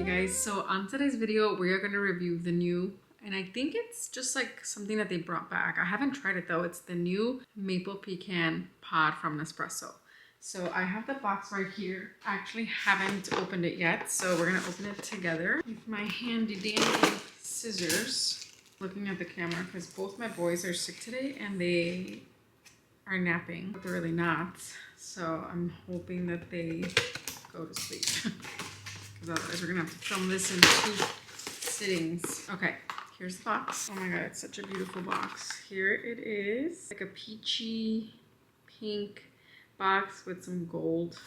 you guys? So on today's video, we are going to review the new, and I think it's just like something that they brought back. I haven't tried it though. It's the new maple pecan pod from Nespresso. So I have the box right here. I actually haven't opened it yet, so we're going to open it together with my handy dandy scissors. Looking at the camera because both my boys are sick today and they are napping, but they're really not. So I'm hoping that they go to sleep. Because otherwise we're gonna have to film this in 2 sittings. Okay, here's the box. Oh my god, it's such a beautiful box. Here it is, like a peachy pink box with some gold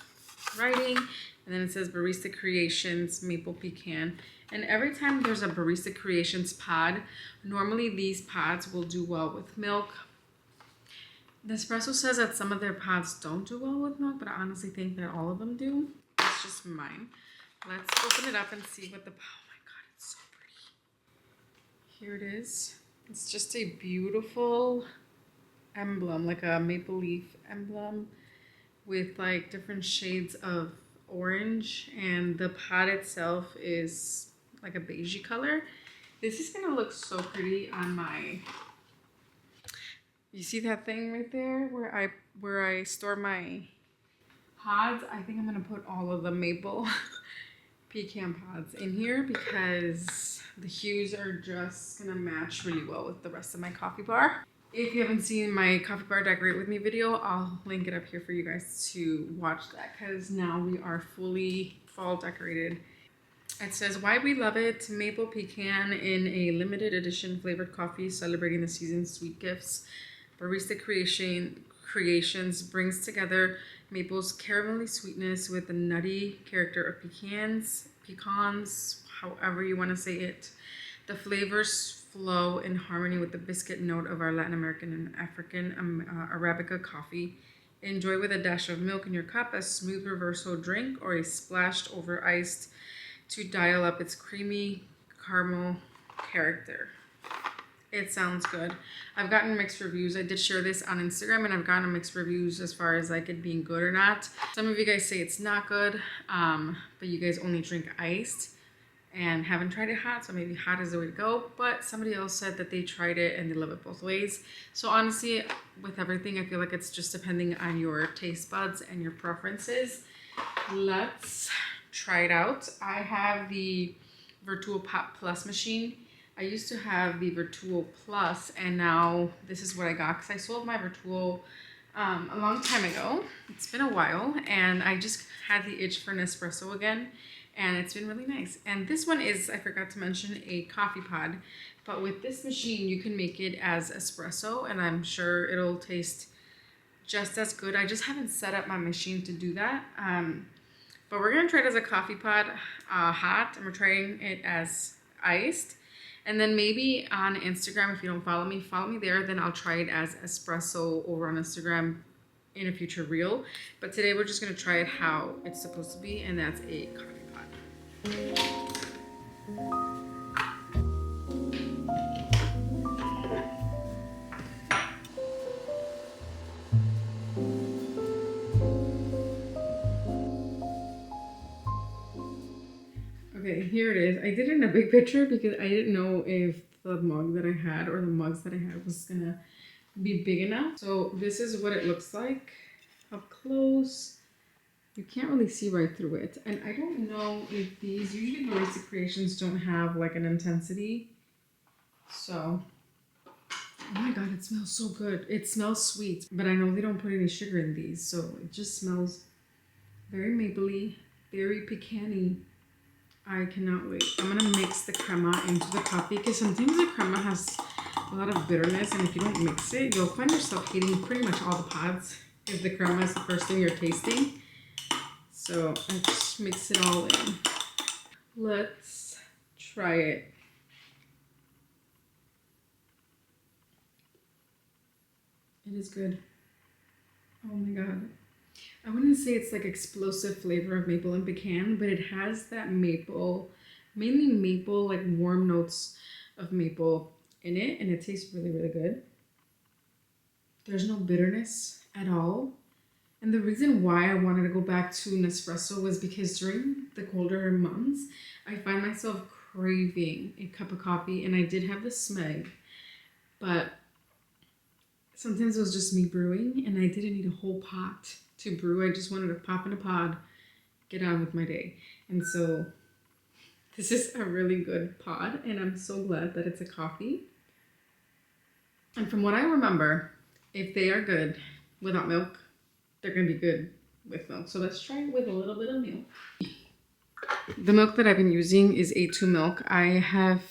writing, and then it says Barista Creations Maple Pecan. And every time there's a Barista Creations pod, normally these pods will do well with milk. Nespresso says that some of their pods don't do well with milk, but I honestly think that all of them do. It's just mine. Let's open it up and see what the... Oh my god, it's so pretty. Here it is. It's just a beautiful emblem, like a maple leaf emblem with like different shades of orange, and the pod itself is like a beigey color. This is gonna look so pretty on my... You see that thing right there where I store my pods? I think I'm gonna put all of the maple pecan pods in here because the hues are just gonna match really well with the rest of my coffee bar. If you haven't seen my coffee bar decorate with me video, I'll link it up here for you guys to watch that because now we are fully fall decorated. It says, why we love it, maple pecan in a limited edition flavored coffee celebrating the season's sweet gifts. Barista Creations brings together maple's caramelly sweetness with the nutty character of pecans, however you want to say it. The flavors flow in harmony with the biscuit note of our Latin American and African Arabica coffee. Enjoy with a dash of milk in your cup, a smooth reverso drink, or a splashed over iced to dial up its creamy caramel character. It sounds good. I've gotten mixed reviews. I did share this on Instagram and I've gotten mixed reviews as far as like it being good or not. Some of you guys say it's not good, but you guys only drink iced and haven't tried it hot, so maybe hot is the way to go. But somebody else said that they tried it and they love it both ways. So honestly, with everything, I feel like it's just depending on your taste buds and your preferences. Let's try it out. I have the Vertuo Pop Plus machine. I used to have the Vertuo Plus, and now this is what I got because I sold my Vertuo a long time ago. It's been a while, and I just had the itch for Nespresso again, and it's been really nice. And this one is, I forgot to mention, a coffee pod, but with this machine, you can make it as espresso, and I'm sure it'll taste just as good. I just haven't set up my machine to do that, but we're gonna try it as a coffee pod hot, and we're trying it as iced. And then maybe on Instagram, if you don't follow me there, then I'll try it as espresso over on Instagram in a future reel. But today we're just gonna try it how it's supposed to be, and that's a coffee pod. Okay, here it is. I did it in a big picture because I didn't know if the mug that I had or the mugs that I had was gonna be big enough. So this is what it looks like up close. You can't really see right through it. And I don't know if these, usually Barista Creations don't have like an intensity. So, oh my god, it smells so good. It smells sweet, but I know they don't put any sugar in these. So it just smells very mapley, very pecan-y. I cannot wait. I'm gonna mix the crema into the coffee because sometimes the crema has a lot of bitterness, and if you don't mix it, you'll find yourself hating pretty much all the pods if the crema is the first thing you're tasting. So I just mix it all in. Let's try it. It is good. Oh my god. I wouldn't say it's like explosive flavor of maple and pecan, but it has that maple, mainly maple, like warm notes of maple in it, and it tastes really, really good. There's no bitterness at all. And the reason why I wanted to go back to Nespresso was because during the colder months, I find myself craving a cup of coffee, and I did have the smeg, but sometimes it was just me brewing and I didn't need a whole pot to brew. I just wanted to pop in a pod, get on with my day. And so this is a really good pod, and I'm so glad that it's a coffee. And from what I remember, if they are good without milk, they're gonna be good with milk. So let's try it with a little bit of milk. The milk that I've been using is A2 milk. I have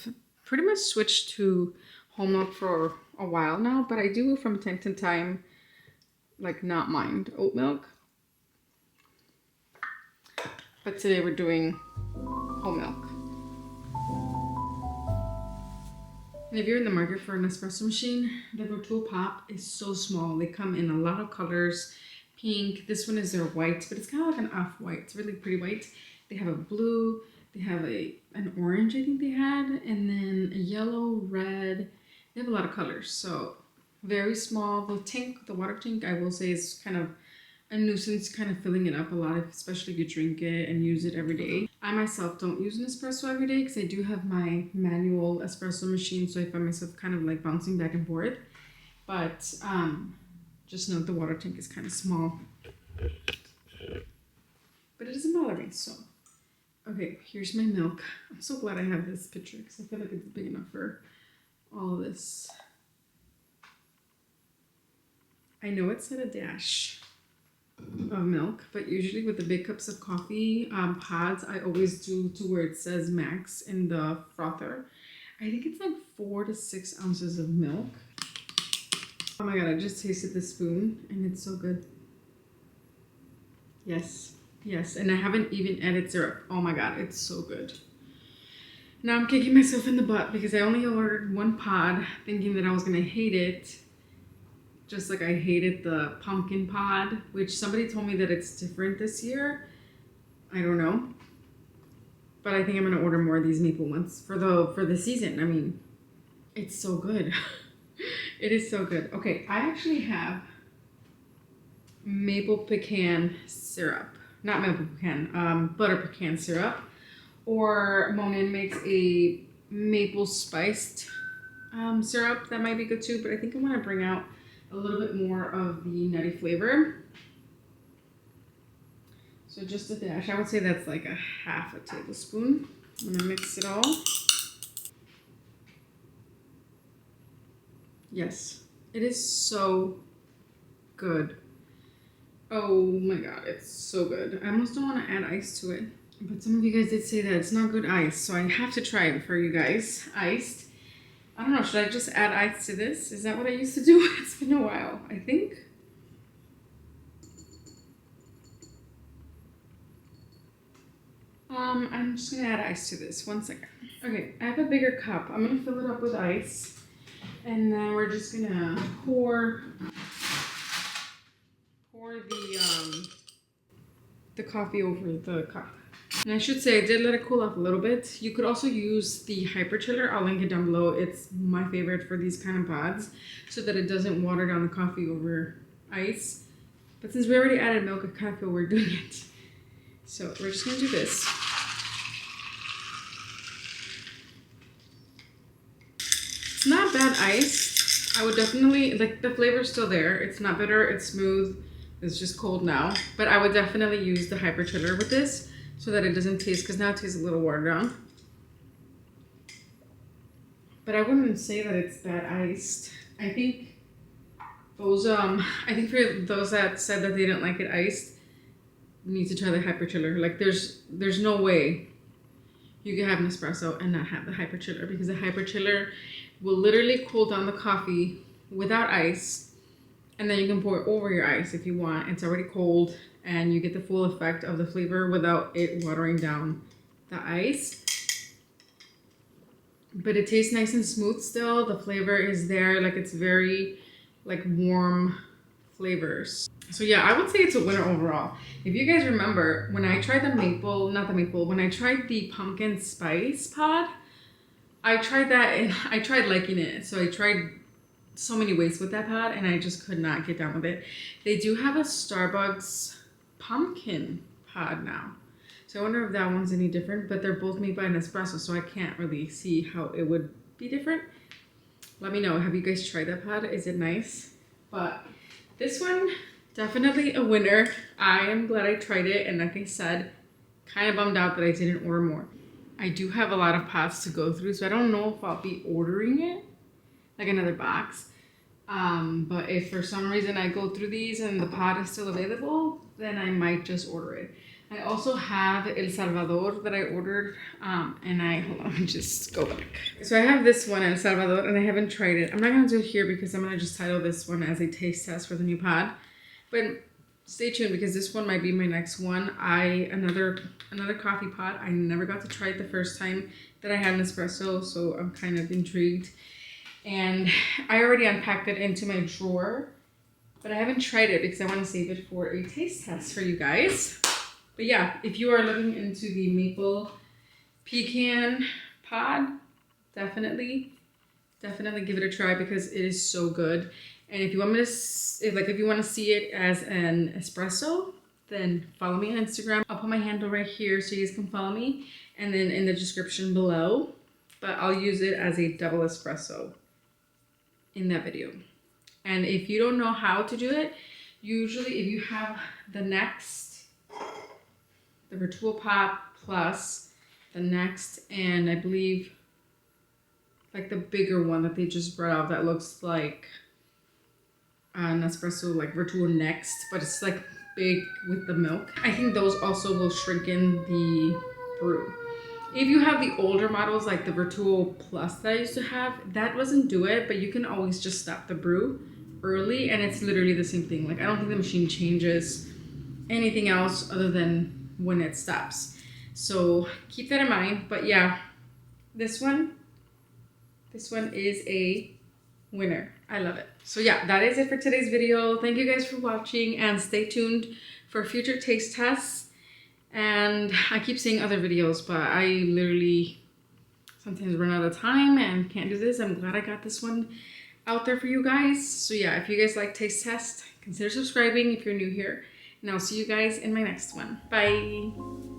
pretty much switched to whole milk for a while now, but I do from time to time like not mind oat milk. But today we're doing whole milk. And if you're in the market for an espresso machine, the Vertuo Pop is so small. They come in a lot of colors. Pink, this one is their white, but it's kind of like an off-white. It's really pretty white. They have a blue, they have an orange, I think they had, and then a yellow, red. They have a lot of colors, so very small. The water tank, I will say, is kind of a nuisance, kind of filling it up a lot, especially if you drink it and use it every day. I myself don't use an espresso every day because I do have my manual espresso machine, so I find myself kind of like bouncing back and forth. But just note the water tank is kind of small. But it doesn't bother me, so. Okay, here's my milk. I'm so glad I have this picture because I feel like it's big enough for all of this. I know it said a dash of milk, but usually with the big cups of coffee pods, I always do to where it says max in the frother. I think it's like 4 to 6 ounces of milk. Oh my god, I just tasted the spoon and it's so good. Yes, yes, and I haven't even added syrup. Oh my god, it's so good. Now I'm kicking myself in the butt because I only ordered one pod thinking that I was gonna hate it. Just like I hated the pumpkin pod, which somebody told me that it's different this year. I don't know. But I think I'm gonna order more of these maple ones for the season. I mean, it's so good. It is so good. Okay, I actually have maple pecan syrup. Not maple pecan, butter pecan syrup. Or Monin makes a maple spiced syrup. That might be good too, but I think I wanna bring out a little bit more of the nutty flavor. So just a dash. I would say that's like a half a tablespoon. I'm gonna mix it all. Yes, it is so good. Oh my god, it's so good. I almost don't want to add ice to it, but some of you guys did say that it's not good ice, so I have to try it for you guys. Iced. I don't know, should I just add ice to this? Is that what I used to do? It's been a while, I think. I'm just gonna add ice to this. 1 second. Okay, I have a bigger cup. I'm gonna fill it up with ice. And then we're just gonna pour the coffee over the cup. And I should say I did let it cool off a little bit. You could also use the hyper chiller. I'll link it down below. It's my favorite for these kind of pods so that it doesn't water down the coffee over ice. But since we already added milk, I kind of feel we're doing it. So we're just gonna do this. It's not bad ice. I would definitely, like, the flavor's still there. It's not bitter, it's smooth. It's just cold now. But I would definitely use the hyper chiller with this so that it doesn't taste, because now it tastes a little watered down. But I wouldn't say that it's bad iced. I think those, I think for those that said that they didn't like it iced, you need to try the hyper chiller. Like there's no way you can have an espresso and not have the hyper chiller, because the hyper chiller will literally cool down the coffee without ice, and then you can pour it over your ice if you want. It's already cold and you get the full effect of the flavor without it watering down the ice. But it tastes nice and smooth still. The flavor is there, like it's very like warm flavors. So yeah, I would say it's a winner overall. If you guys remember, when I tried when I tried the pumpkin spice pod, I tried that and I tried liking it. So I tried so many ways with that pod, and I just could not get down with it. They do have a Starbucks pumpkin pod now. So I wonder if that one's any different, but they're both made by Nespresso, so I can't really see how it would be different. Let me know. Have you guys tried that pod? Is it nice? But this one, definitely a winner. I am glad I tried it, and like I said, kind of bummed out that I didn't order more. I do have a lot of pods to go through, so I don't know if I'll be ordering it, like another box. But if for some reason I go through these and the pod is still available, then I might just order it. I also have El Salvador that I ordered, and hold on, let me just go back. So I have this one, El Salvador, and I haven't tried it. I'm not gonna do it here because I'm gonna just title this one as a taste test for the new pod. But stay tuned because this one might be my next one. Another coffee pod. I never got to try it the first time that I had an espresso, so I'm kind of intrigued. And I already unpacked it into my drawer, but I haven't tried it because I want to save it for a taste test for you guys. But yeah, if you are looking into the maple pecan pod, definitely give it a try because it is so good. And if you want me to, if you want to see it as an espresso, then follow me on Instagram. I'll put my handle right here so you guys can follow me, and then in the description below. But I'll use it as a double espresso in that video. And if you don't know how to do it, usually if you have the Vertuo Pop Plus, the Next, and I believe like the bigger one that they just brought out that looks like an espresso, like Vertuo Next, but it's like big with the milk. I think those also will shrink in the brew. If you have the older models like the Vertuo Plus that I used to have, that doesn't do it, but you can always just stop the brew early and it's literally the same thing. Like I don't think the machine changes anything else other than when it stops. So keep that in mind. But yeah, this one is a winner. I love it. So yeah, that is it for today's video. Thank you guys for watching and stay tuned for future taste tests. And I keep seeing other videos, but I literally sometimes run out of time and can't do this. I'm glad I got this one out there for you guys. So yeah, if you guys like taste tests, consider subscribing if you're new here. And I'll see you guys in my next one. Bye.